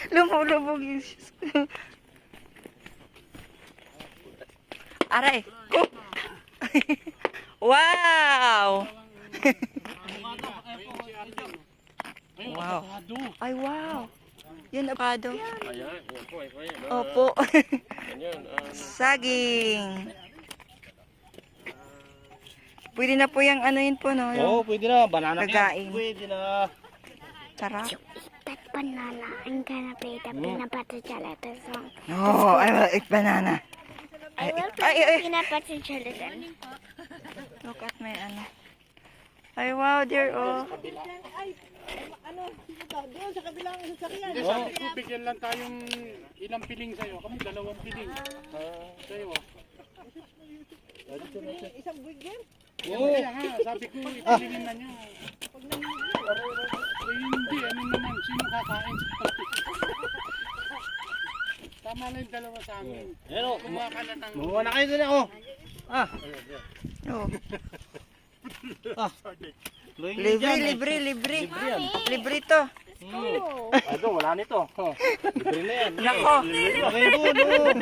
Lumulubog yung shoes ko. Aray. Oh. Wow! Wow. Ay, wow. Yan, avocado. Ayan, yan po, yan. Opo. Ganyan. Saging. Pwede na po yung ano yun po, no? Oo, pwede na. Banana Kagain. pwede na. Sarap. That banana, I'm gonna play the peanut butter gelato song. Oh, I will eat banana. I will ay, play ay. the peanut butter gelato. Look at my ano. Ay, wow, dear, oh. Hindi, sabi ko, bigyan lang tayong ilang piling sa'yo. Kami, 2 piling. Sa'yo. Oo. Kaya nga, sabi ko, ipilingin na niya. Hindi, ano naman, sino kakain? Tama lang yung 2 sa amin. Ayan o. Kumuha ka na ng... Mumuha na kayo dun eh. Oh. Ah. Oh. Ah. Libre, libre, libre. Libre to. Ay, doon, wala nito. Oh. Libre na yan. Nako. Okay, doon.